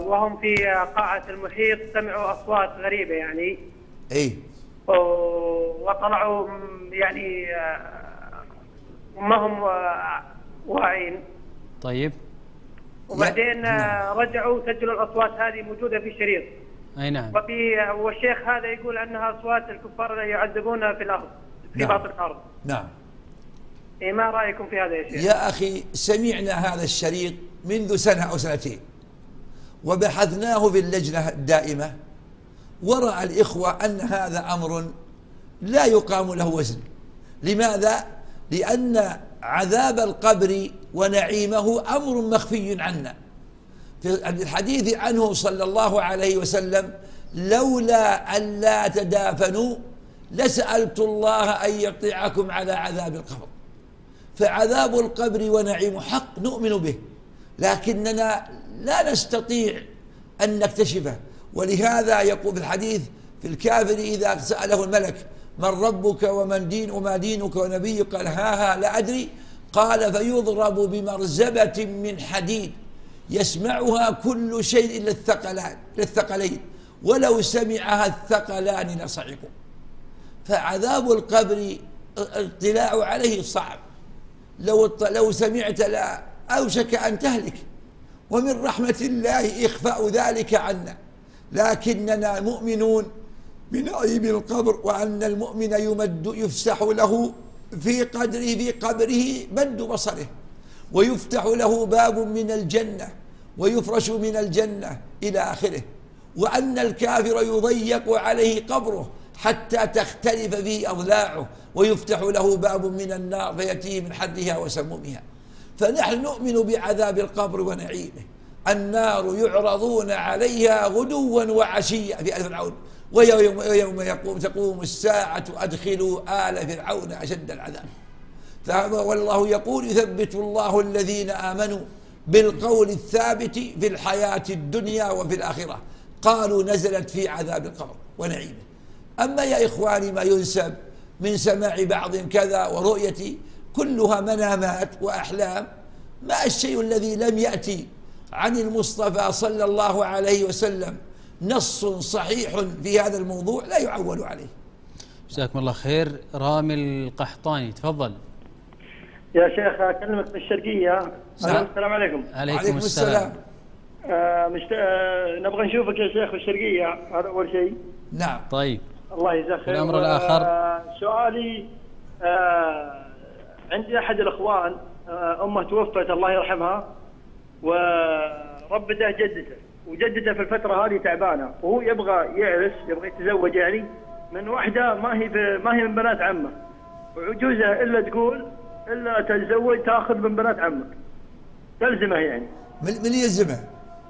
وهم في قاعة المحيط سمعوا أصوات غريبة يعني وطلعوا يعني ما هم واعين. طيب. وبعدين رجعوا سجلوا الأصوات هذه موجودة في الشريط. أي نعم. والشيخ هذا يقول أنها أصوات الكفار يعذبون في الأرض في باطن الأرض. نعم. ما رأيكم في هذا يا شيخ؟ يا أخي سمعنا هذا الشريط منذ سنة أو سنتين وبحثناه في اللجنة الدائمة، ورأى الإخوة أن هذا أمر لا يقام له وزن. لماذا؟ لأن عذاب القبر ونعيمه أمر مخفي عنا. في الحديث عنه صلى الله عليه وسلم: لولا أن لا تدافنوا لسألت الله أن يقطعكم على عذاب القبر. فعذاب القبر ونعيمه حق نؤمن به، لكننا لا نستطيع أن نكتشفه. ولهذا يقول في الحديث في الكافر إذا سأله الملك: من ربك وما دينك ونبيك؟ قال: ها لا أدري. قال: فيضرب بمرزبة من حديد يسمعها كل شيء إلا الثقلين، ولو سمعها الثقلان لصعقوا. فعذاب القبر الاطلاع عليه صعب، لو سمعت لا أوشك أن تهلك، ومن رحمة الله إخفاء ذلك عنا. لكننا مؤمنون بنعيم القبر، وأن المؤمن يفسح له في قبره مد بصره، ويفتح له باب من الجنة، ويفرش من الجنة إلى آخره. وأن الكافر يضيق عليه قبره حتى تختلف فيه أضلاعه، ويفتح له باب من النار فيأتيه من حدها وسمومها. فنحن نؤمن بعذاب القبر ونعيمه. النار يعرضون عليها غدوا وعشيا في آل فرعون، ويوم تقوم الساعة أدخلوا آل فرعون أشد العذاب. والله يقول: يثبت الله الذين آمنوا بالقول الثابت في الحياة الدنيا وفي الآخرة. قالوا نزلت في عذاب القبر ونعيمه. أما يا إخواني ما ينسب من سماع بعض كذا ورؤيتي كلها منامات وأحلام. ما الشيء الذي لم يأتي عن المصطفى صلى الله عليه وسلم نص صحيح في هذا الموضوع لا يعول عليه. جزاكم الله خير. رامي القحطاني تفضل. يا شيخ أكلمك من الشرقية. السلام عليكم. عليكم السلام. نبغى نشوفك يا شيخ في الشرقية، هذا أول شيء. نعم. طيب. الله يجزاك خير. الأمر الآخر سؤالي عندي أحد الأخوان أمه توفت الله يرحمها، وربته جدته، وجدته في الفترة هذه تعبانة، وهو يبغى يعرس، يبغى يتزوج يعني من واحدة ما هي من بنات عمه، وعجوزة إلا تقول إلا تتزوج تأخذ من بنات عمك، تلزمه يعني. من يلزمه؟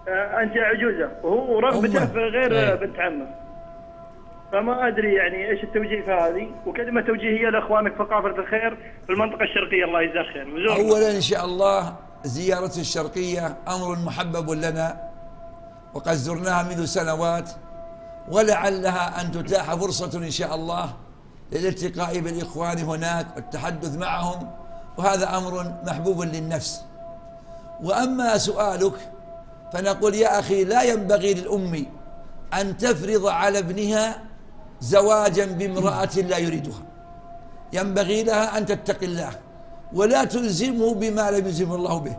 أنت عجوزة وهو رغبته في غير بنت عمه. فما أدري يعني إيش التوجيه في هذه، وكلمة توجيهية لإخوانك في قافلة الخير في المنطقة الشرقية. الله يجزاك خير. أولا إن شاء الله زيارة الشرقية أمر محبب لنا، وقد زرناها منذ سنوات، ولعلها أن تتاح فرصة إن شاء الله للالتقاء بالإخوان هناك والتحدث معهم، وهذا أمر محبوب للنفس. وأما سؤالك فنقول يا أخي لا ينبغي للأم أن تفرض على ابنها زواجا بامرأة لا يريدها، ينبغي لها أن تتقي الله ولا تلزمه بما لم يلزم الله به.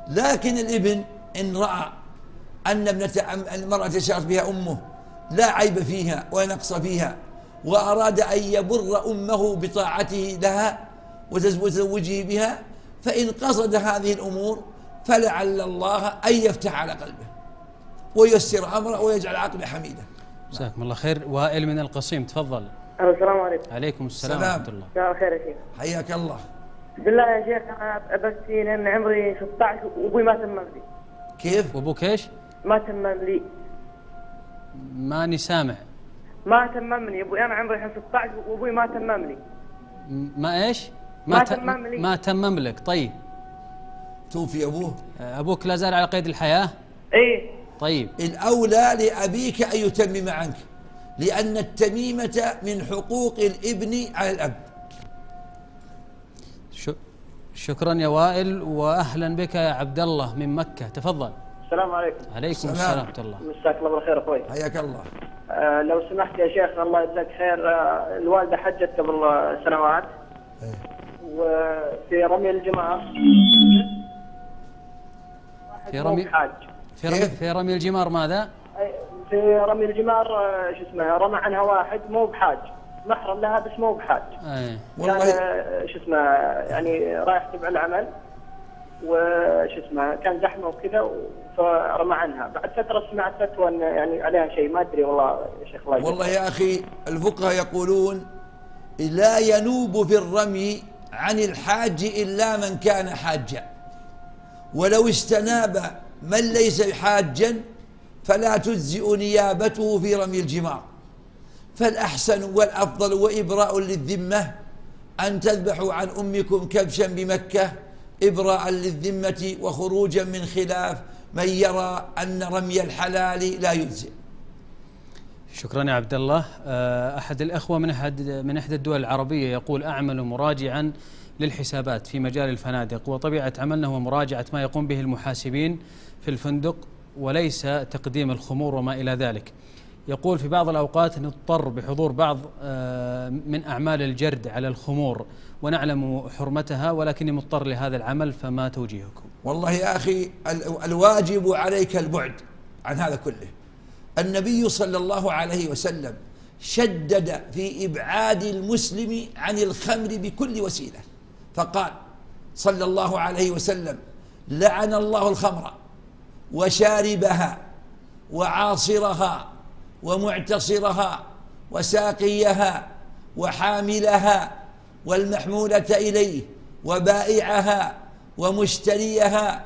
لكن الابن إن رأى أن المرأة شارت بها أمه لا عيب فيها ولا نقص فيها، وأراد أن يبر أمه بطاعته لها وتزوجه بها، فإن قصد هذه الأمور فلعل الله أن يفتح على قلبه وييسر أمره ويجعل عقله حميدا. جزاكم الله خير. وائل من القصيم تفضل. السلام عليكم. عليكم السلام ورحمة الله. مساء الخير يا شيخ. حياك الله. بالله يا شيخ أنا أبكي لأن عمري 16 وأبوي ما تمم لي. كيف؟ وأبوك إيش؟ ما تمم لي. ماني سامع. ما تممني أبوي، أنا عمري 16 وأبوي ما تمم لي. ما إيش؟ تمم لي. ما تمم لك. طيب. توفي أبوه؟ أبوك لا زال على قيد الحياة؟ إيه. طيب. الأولى لأبيك أن يتمم عنك، لأن التميمة من حقوق الابن على الأب. شكرا يا وائل، وأهلا بك يا عبد الله من مكة، تفضل. السلام عليكم. عليكم السلام ورحمة الله. مساك الله بالخير أخوي. حياك الله. لو سمحت يا شيخ الله يجزاك خير، الوالدة حجت قبل سنوات وفي رمي الجمار في رمي الجمار ماذا؟ في رمي الجمار شو اسمه رمى عنها واحد مو بحاج، محرم لها بس مو بحاج. كان شو اسمه يعني رايح تبع العمل وش اسمه كان زحمه وكذا فرمى عنها، بعد فتره سمعت فتوى ان يعني عليها شيء، ما ادري والله يا شيخ. الله والله يا اخي الفقهاء يقولون لا ينوب في الرمي عن الحاج الا من كان حاجا، ولو استناب من ليس حاجا فلا تجزئ نيابته في رمي الجمار، فالاحسن والافضل وابراء للذمه ان تذبحوا عن امكم كبشا بمكه إبراء للذمة وخروجا من خلاف من يرى أن رمي الحلال لا يجزئ. شكرا يا عبد الله. أحد الأخوة من إحدى الدول العربية يقول: أعمل مراجعا للحسابات في مجال الفنادق، وطبيعة عملنا هو مراجعة ما يقوم به المحاسبين في الفندق وليس تقديم الخمور وما إلى ذلك. يقول في بعض الأوقات نضطر بحضور بعض من أعمال الجرد على الخمور ونعلم حرمتها، ولكني مضطر لهذا العمل، فما توجيهكم؟ والله يا أخي الواجب عليك البعد عن هذا كله. النبي صلى الله عليه وسلم شدد في إبعاد المسلم عن الخمر بكل وسيلة، فقال صلى الله عليه وسلم: لعن الله الخمر وشاربها وعاصرها ومعتصرها وساقيها وحاملها والمحمولة إليه وبائعها ومشتريها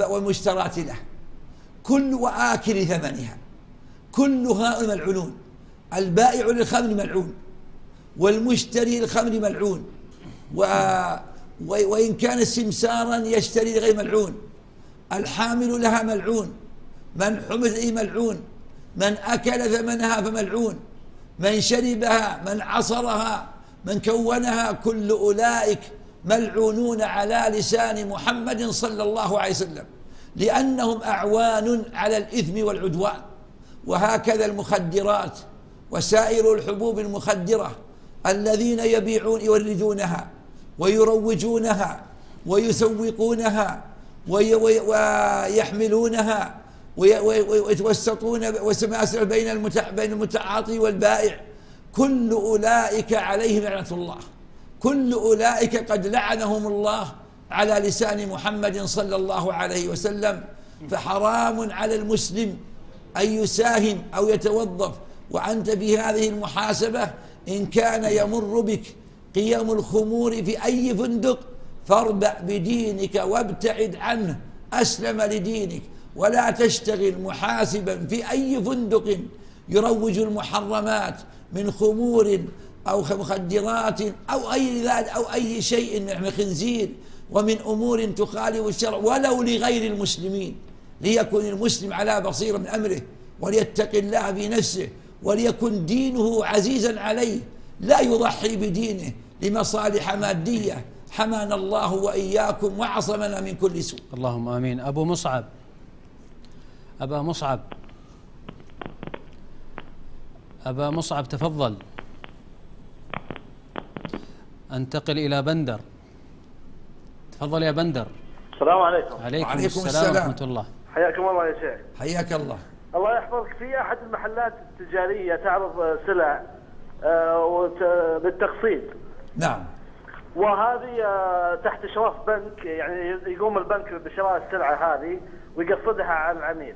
والمشترات له، كل وآكل ثمنها، كل هؤلاء ملعونون. البائع للخمر ملعون، والمشتري للخمر ملعون، وإن كان سمسارا يشتري غير ملعون، الحامل لها ملعون، من حمل إليه ملعون، من أكل ثمنها فملعون، من شربها، من عصرها، من كونها، كل أولئك ملعونون على لسان محمد صلى الله عليه وسلم، لأنهم أعوان على الإثم والعدوان. وهكذا المخدرات وسائر الحبوب المخدرة الذين يوردونها ويروجونها ويسوقونها ويحملونها ويتوسطون وسماسر بين المتعاطي والبائع، كل أولئك عليهم لعنة الله، كل أولئك قد لعنهم الله على لسان محمد صلى الله عليه وسلم. فحرام على المسلم أن يساهم أو يتوظف وأنت في هذه المحاسبة. إن كان يمر بك قيام الخمور في أي فندق فاربع بدينك وابتعد عنه، أسلم لدينك، ولا تشتغل محاسبا في أي فندق يروج المحرمات من خمور أو مخدرات أو أي ذلك أو أي شيء من خنزير ومن أمور تخالف الشرع ولو لغير المسلمين، ليكن المسلم على بصيرة من أمره وليتق الله بنفسه وليكن دينه عزيزا عليه، لا يضحي بدينه لمصالح مادية. حمانا الله وإياكم وعصمنا من كل سوء. اللهم آمين. أبا مصعب تفضل. انتقل إلى بندر. تفضل يا بندر. السلام عليكم. عليكم السلام ورحمة الله. حياكم الله يا شيخ. حياك الله. الله يحفظك. في أحد المحلات التجارية تعرض سلع بالتقسيط. نعم. وهذه تحت إشراف بنك، يعني يقوم البنك بشراء السلعة هذه ويقصدها على العميل.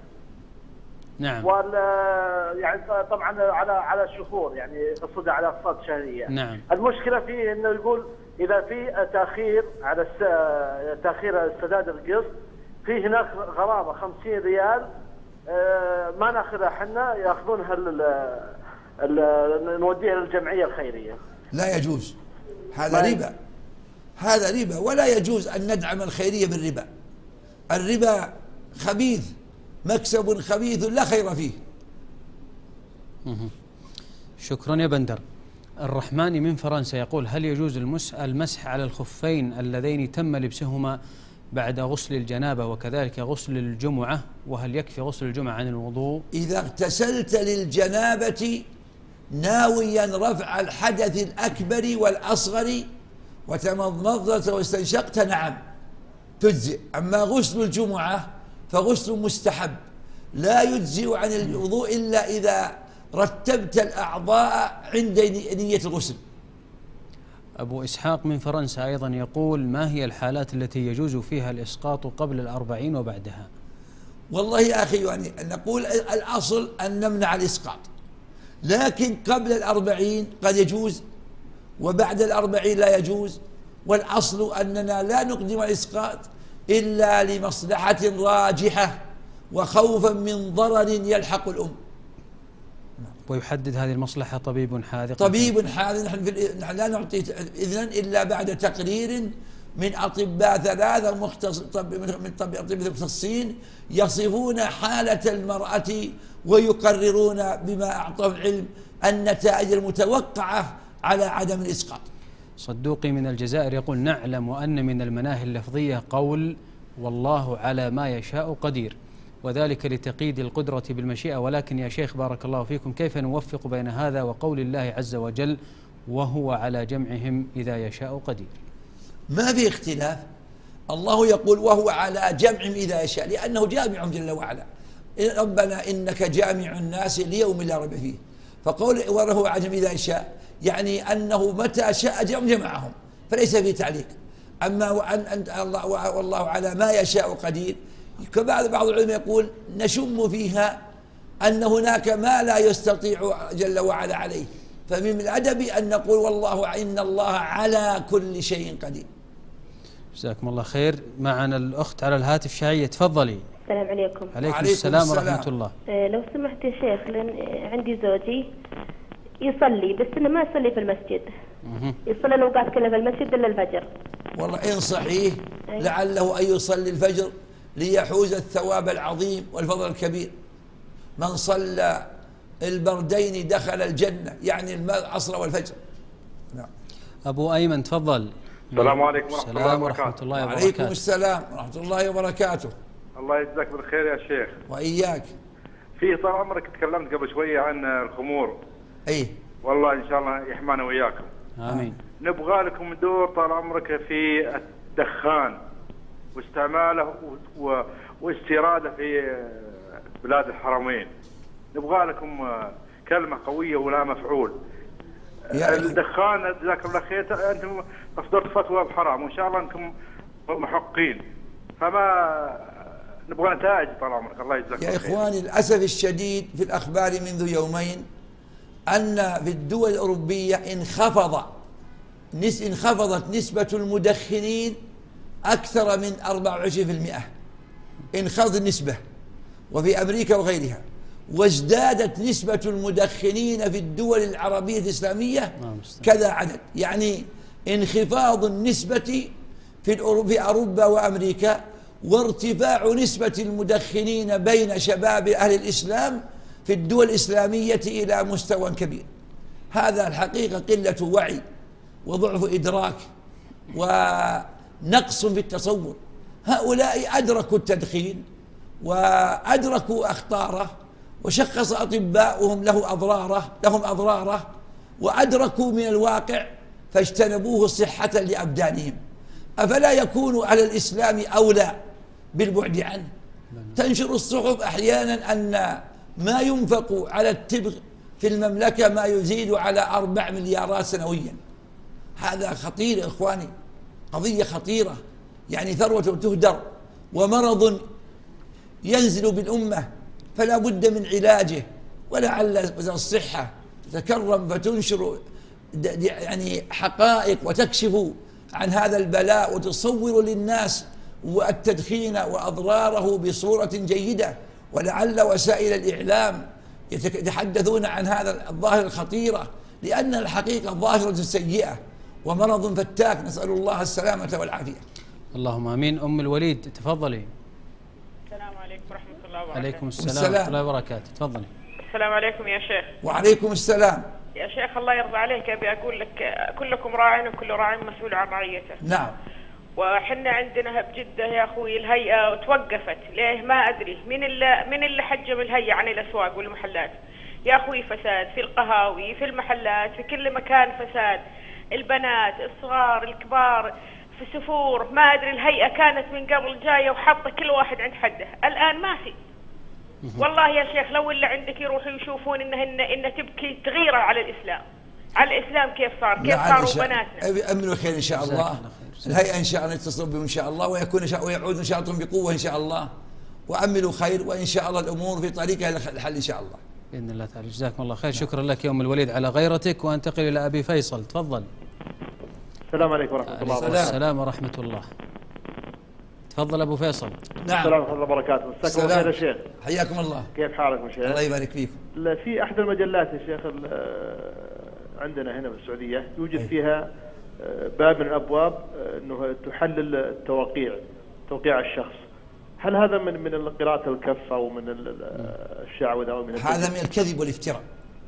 نعم. يعني طبعا على شهور، يعني يقصدها على أقساط شهرية. نعم. المشكلة فيه إنه يقول إذا في تأخير على تأخير سداد القسط في هناك غرامة 50 ريال ما ناخذها حنا، ياخذونها نوديها للجمعية الخيرية. لا يجوز، هذا ربا، هذا ربا، ولا يجوز أن ندعم الخيرية بالربا. الربا خبيث، مكسب خبيث لا خير فيه. شكرا يا بندر. الرحماني من فرنسا يقول: هل يجوز المسح على الخفين اللذين تم لبسهما بعد غسل الجنابة وكذلك غسل الجمعة، وهل يكفي غسل الجمعة عن الوضوء؟ إذا اغتسلت للجنابة ناويا رفع الحدث الأكبر والأصغر وتمضمضت واستنشقت، نعم تجزئ. أما غسل الجمعة فغسل مستحب لا يجزئ عن الوضوء إلا إذا رتبت الأعضاء عند نية الغسل. أبو إسحاق من فرنسا أيضا يقول: ما هي الحالات التي يجوز فيها الإسقاط قبل 40 وبعدها؟ والله يا أخي يعني نقول الأصل أن نمنع الإسقاط، لكن قبل 40 قد يجوز وبعد 40 لا يجوز، والأصل أننا لا نقدم الإسقاط إلا لمصلحة راجحة وخوفا من ضرر يلحق الأم. ويحدد هذه المصلحة طبيب حاذق. طبيب حاذق. نحن لا نعطي إذنا إلا بعد تقرير من أطباء 3 من أطباء المختصين يصفون حالة المرأة ويقررون بما أعطاه العلم النتائج المتوقعة على عدم الإسقاط. صدوقي من الجزائر يقول: نعلم أن من المناهي اللفظية قول والله على ما يشاء قدير، وذلك لتقييد القدرة بالمشيئة، ولكن يا شيخ بارك الله فيكم كيف نوفق بين هذا وقول الله عز وجل وهو على جمعهم إذا يشاء قدير؟ ما في اختلاف، الله يقول وهو على جمعهم إذا يشاء لأنه جامع جل وعلا. ربنا إنك جامع الناس ليوم لا ريب فيه، فقول وهو على جمعهم إذا يشاء يعني أنه متى شاء جمعهم فليس في تعليق. أما والله على ما يشاء قدير، بعض العلماء يقول نشم فيها أن هناك ما لا يستطيع جل وعلا عليه، فمن الأدب أن نقول والله إن الله على كل شيء قدير. جزاكم الله خير. معنا الأخت على الهاتف شعية، تفضلي. السلام عليكم. عليكم السلام ورحمة الله. لو سمحت يا شيخ، لأن عندي زوجي يصلي بس إنه ما يصلي في المسجد، يصلي الأوقات كلها في المسجد إلا الفجر. والله إن صحيح لعله أن يصلي الفجر ليحوز الثواب العظيم والفضل الكبير. من صلى البردين دخل الجنة، يعني العصر والفجر. نعم. أبو أيمن تفضل. السلام عليكم ورحمة الله وبركاته. ورحمة الله وبركاته. وعليكم السلام ورحمة الله وبركاته. الله يجزاك بالخير يا شيخ. وإياك. في طال عمرك تكلمت قبل شوية عن الخمور. أي والله إن شاء الله يحمانا وإياكم. آمين. نبغى لكم دور طال عمرك في الدخان واستعماله واستيراده في بلاد الحرمين. نبغى لكم كلمة قوية ولا مفعول. الدخان جزاكم الله خير، أنتم أصدرت فتوى بحرام وإن شاء الله أنكم محقين، فما نبغى نتائج طال عمرك. الله يجزاك يا إخواني للأسف الشديد في الأخبار منذ يومين أن في الدول الأوروبية انخفضت نسبة المدخنين أكثر من 24%، انخفض النسبة، وفي أمريكا وغيرها. وازدادت نسبة المدخنين في الدول العربية الإسلامية كذا عدد، يعني انخفاض النسبة في أوروبا وأمريكا، وارتفاع نسبة المدخنين بين شباب أهل الإسلام في الدول الإسلامية إلى مستوى كبير. هذا الحقيقة قلة وعي وضعف إدراك ونقص في التصور. هؤلاء أدركوا التدخين وأدركوا أخطاره، وشخص أطباؤهم لهم أضراره، وأدركوا من الواقع فاجتنبوه صحة لأبدانهم. أفلا يكون على الإسلام أولى بالبعد عنه؟ تنشر الصحف أحيانا أن ما ينفق على التبغ في المملكة ما يزيد على 4 مليارات سنويا. هذا خطير يا إخواني، قضية خطيرة، يعني ثروة تهدر ومرض ينزل بالأمة، فلا بد من علاجه. ولعل وزارة الصحة تتكرم فتنشر يعني حقائق وتكشف عن هذا البلاء وتصور للناس والتدخين وأضراره بصورة جيدة. ولعل وسائل الإعلام يتحدثون عن هذا الظاهرة الخطيرة، لأن الحقيقة ظاهرة سيئة ومرض فتاك، نسأل الله السلامة والعافية. اللهم آمين. أم الوليد تفضلي. السلام عليكم. الله وبركاته. عليكم السلام ورحمة الله وبركاته. تفضلي. السلام عليكم يا شيخ. وعليكم السلام. يا شيخ الله يرضى عليك، أبي أقول لك كلكم راع وكل راع مسؤول عن رعيته. نعم. وحنا عندنا بجدة يا أخوي الهيئة توقفت، ليه ما أدري من اللي حجم الهيئة عن الأسواق والمحلات. يا أخوي فساد في القهاوي، في المحلات، في كل مكان فساد. البنات الصغار الكبار في سفور، ما أدري الهيئة كانت من قبل جاية وحاطة كل واحد عند حده، الآن ما في. والله يا شيخ لو اللي عندك يروحوا يشوفون إنه تبكي تغيره على الإسلام، على الإسلام كيف صاروا بناتنا. أمنوا خير إن شاء الله. الهيئة إن شاء الله يتصل بهم إن شاء الله ويعود إن شاء الله بقوة إن شاء الله، وأملوا خير، وإن شاء الله الأمور في طريقها الحل إن شاء الله بإذن الله تعالى. جزاكم الله خير. شكرا لك يا أم الوليد على غيرتك. وأنتقل إلى أبي فيصل. تفضل. السلام عليكم ورحمة الله وبركاته. السلام ورحمة الله. تفضل أبو فيصل. نعم. السلام ورحمة الله وبركاته. مساكم الله خير يا شيخ. حياكم الله. كيف حالكم يا شيخ؟ الله يبارك فيكم. في أحد المجلات يا شيخ عندنا هنا في السعودية يوجد فيها باب من الأبواب أنه تحلل توقيع الشخص. هل هذا من قراءة الكف أو من الشعوذة أو من هذا من الكذب والافتراء.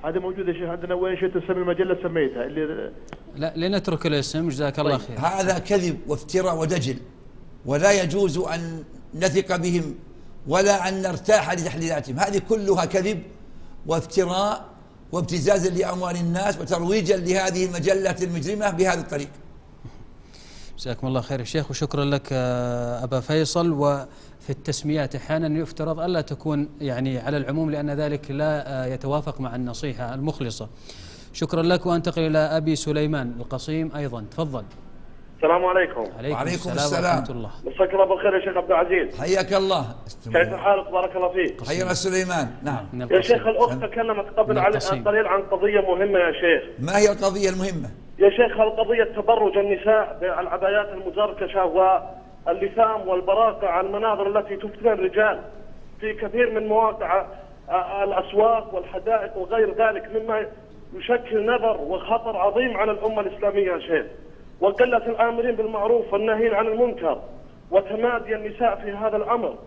هذا موجود يا شيخ عندنا. وين شئت تسمي المجلة سميتها اللي لا لنترك الاسم. جزاك الله خير. هذا كذب وافتراء ودجل، ولا يجوز أن نثق بهم ولا أن نرتاح لتحليلاتهم. هذه كلها كذب وافتراء وابتزازا لأموال الناس وترويجا لهذه المجلة المجرمة بهذه الطريقة. جزاكم الله خير يا شيخ، وشكرا لك أبا فيصل. وفي التسميات أحيانا يفترض ألا تكون يعني على العموم، لأن ذلك لا يتوافق مع النصيحة المخلصة. شكرا لك. وأنتقل إلى أبي سليمان القصيم أيضا. تفضل. السلام عليكم. وعليكم السلام ورحمة الله. مساك الله بالخير يا شيخ عبد العزيز. حياك الله. كيف حالك؟ بارك الله فيك. حيا سليمان. نعم. يا شيخ الأخت تكلمت قبل قليل عن قضية مهمة يا شيخ. ما هي القضية المهمة؟ يا شيخ القضية تبرج النساء بالعبايات المزركشة واللثام والبراقع عن المناظر التي تفتن الرجال في كثير من مواقع الأسواق والحدائق وغير ذلك، مما يشكل نذر وخطر عظيم على الأمة الإسلامية يا شيخ. وقلة الآمرين بالمعروف والناهين عن المنكر وتمادي النساء في هذا الأمر.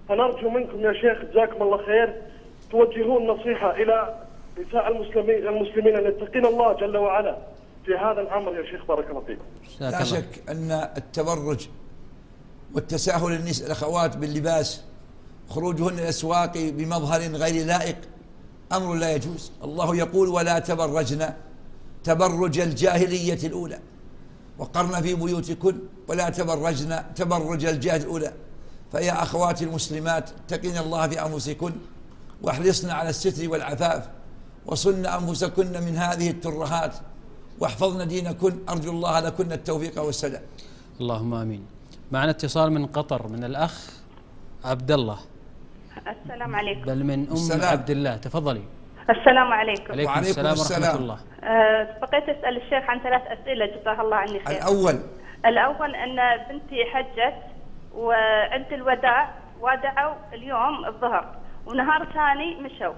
فنرجو منكم يا شيخ جزاكم الله خير توجهون نصيحة إلى نساء المسلمين أن يتقين الله جل وعلا في هذا الأمر يا شيخ بارك الله فيكم. لا شك أن التبرج والتساهل الأخوات باللباس، خروجهن الأسواق بمظهر غير لائق، أمر لا يجوز. الله يقول ولا تبرجن تبرج الجاهلية الأولى، وقرن في بيوتكن ولا تبرجن تبرج الجاهلية الأولى. فيا أخواتي المسلمات اتقين الله في أنفسكن واحرصن على الستر والعفاف، وصن أنفسكن من هذه الترهات، واحفظن دينكن. أرجو الله لكن التوفيق والسلام. اللهم آمين. معنا اتصال من قطر من الأخ عبد الله. السلام عليكم. بل من أم عبد الله. تفضلي. السلام عليكم. عليكم السلام ورحمة الله. بقيت أسأل الشيخ عن 3 أسئلة جزاه الله عني خير. الأول أن بنتي حجت وعند الوداع ودعوا اليوم الظهر ونهار ثاني مشوا،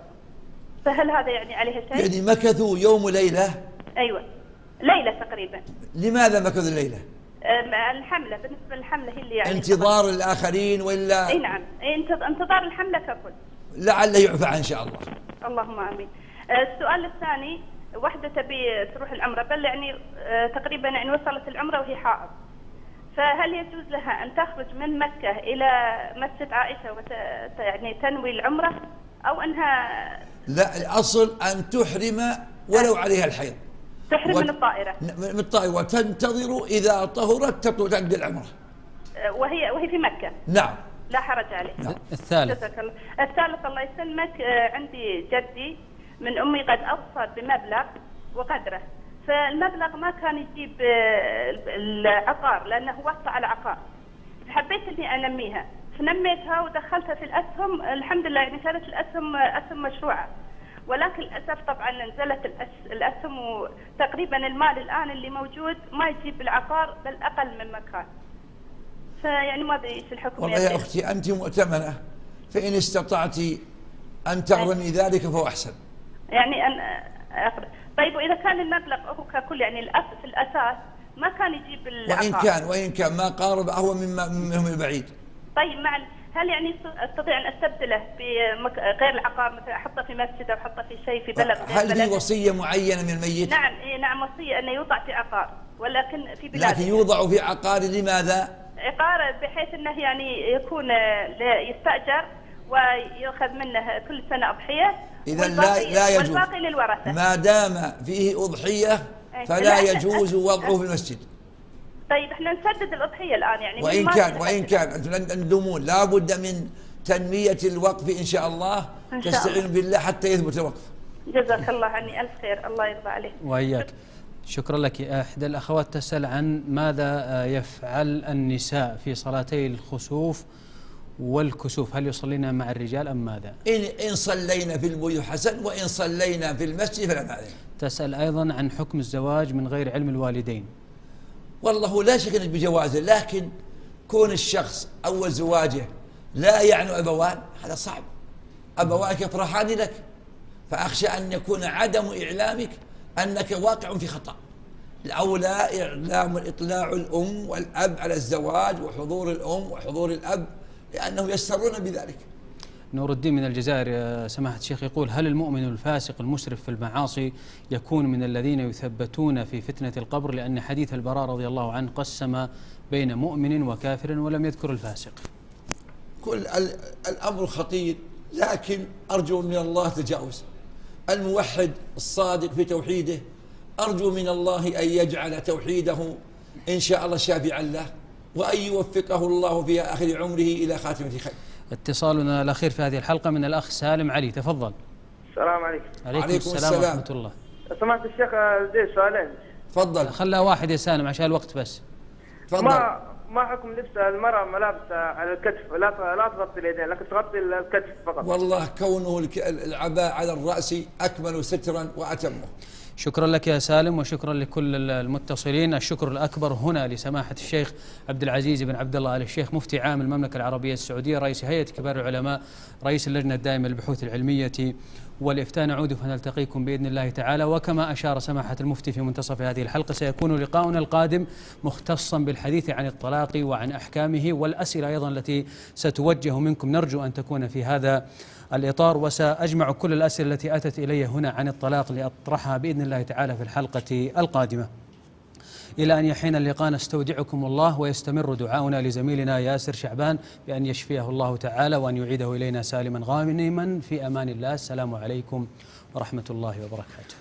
فهل هذا يعني عليها شيء؟ يعني مكثوا يوم وليلة؟ أيوة ليلة تقريبا. لماذا مكثوا الليلة؟ الحملة، بالنسبة للحملة هي اللي يعني انتظار الآخرين ولا؟ اي نعم انتظار الحملة ككل. لعل يعفى إن شاء الله. اللهم آمين. السؤال الثاني، واحدة تبي تروح العمرة بل يعني تقريبا يعني وصلت العمرة وهي حائض، فهل يجوز لها أن تخرج من مكة إلى مسجد عائشة يعني تنوي العمرة أو أنها؟ لا، الأصل أن تحرم ولو عليها الحيض. تحرم من الطائرة. من الطائرة وتنتظر إذا طهرت تقضي العمرة. وهي في مكة. نعم. لا حرج عليه. نعم. الثالث الله يسلمك، عندي جدي من أمي قد أوصى بمبلغ وقدره، فالمبلغ ما كان يجيب العقار لأنه وصى على عقار، فحبيت إني أنميها فنميتها ودخلتها في الأسهم. الحمد لله يعني كانت الأسهم أسهم مشروعة، ولكن للأسف طبعا نزلت الأسهم وتقريبا المال الآن اللي موجود ما يجيب العقار بل أقل مما كان. فيعني ماذا ايش الحكم؟ والله يا أختي أنت مؤتمنة، فإن استطعت أن تغرمي ذلك فهو أحسن. يعني أن أقرأ. طيب وإذا كان المبلغ هو ككل يعني في الأساس ما كان يجيب العقار، وإن كان ما قارب أهو منهم البعيد. طيب هل يعني استطيع ان استبدله بغير العقار، مثلا احطه في مسجد او احطه في شيء في بلد؟ هل في وصيه معينه من الميت؟ نعم نعم، وصيه انه يوضع في عقار، ولكن في بلاد. لكن يوضع في عقار لماذا؟ عقار بحيث انه يعني يكون يستاجر ويؤخذ منه كل سنه اضحيه، اذا لا يجوز، والباقي للورثه. ما دام فيه اضحيه فلا يجوز وضعه في المسجد. طيب احنا نسدد الاضحيه الان يعني، وان كان انتم لن تندمون، لا بد من تنميه الوقف ان شاء الله، تستعين بالله حتى يثبت الوقف. جزاك الله عني الف خير، الله يرضى عليك. واياك. شكرا لك. احدى الاخوات تسال عن ماذا يفعل النساء في صلاتي الخسوف والكسوف، هل يصلين مع الرجال ام ماذا؟ ان صلينا في البيوت حسن، وان صلينا في المسجد فلا معنى. تسال ايضا عن حكم الزواج من غير علم الوالدين. والله لا شك بجوازه، لكن كون الشخص اول زواجه لا يعني ابوان هذا صعب. ابواك يطرحان لك، فاخشى ان يكون عدم اعلامك انك واقع في خطا. الاولى اعلام اطلاع الام والاب على الزواج، وحضور الام وحضور الاب، لانهم يسرون بذلك. نور الدين من الجزائر سماحة الشيخ يقول: هل المؤمن الفاسق المسرف في المعاصي يكون من الذين يثبتون في فتنة القبر؟ لأن حديث البراء رضي الله عنه قسم بين مؤمن وكافر ولم يذكر الفاسق. كل الأمر خطير، لكن أرجو من الله تجاوز. الموحد الصادق في توحيده أرجو من الله أن يجعل توحيده إن شاء الله شافعا له، وأن يوفقه الله في آخر عمره إلى خاتمة خير. اتصالنا الأخير في هذه الحلقة من الأخ سالم علي، تفضل. السلام عليكم. عليكم السلام ورحمة الله. سمعت الشيخ لدي سؤالين. تفضل. خلها واحد يا سالم عشان الوقت بس. تفضل. ما حكم لبس المرأة ملابس على الكتف، لا تغطي اليدين لكن تغطي الكتف فقط؟ والله كونه العباء على الرأس أكمل سترا وأتمه. شكرا لك يا سالم، وشكرا لكل المتصلين. الشكر الأكبر هنا لسماحة الشيخ عبد العزيز بن عبد الله آل الشيخ مفتي عام المملكة العربية السعودية، رئيس هيئة كبار العلماء، رئيس اللجنة الدائمة للبحوث العلمية والإفتاء. نعود فنلتقيكم بإذن الله تعالى. وكما أشار سماحة المفتي في منتصف هذه الحلقة، سيكون لقاؤنا القادم مختصا بالحديث عن الطلاق وعن أحكامه، والأسئلة أيضا التي ستوجه منكم نرجو أن تكون في هذا الإطار. وسأجمع كل الأسئلة التي أتت إلي هنا عن الطلاق لأطرحها بإذن الله تعالى في الحلقة القادمة. إلى أن يحين اللقاء نستودعكم الله، ويستمر دعاؤنا لزميلنا ياسر شعبان بأن يشفيه الله تعالى وأن يعيده إلينا سالما غانما في أمان الله. السلام عليكم ورحمة الله وبركاته.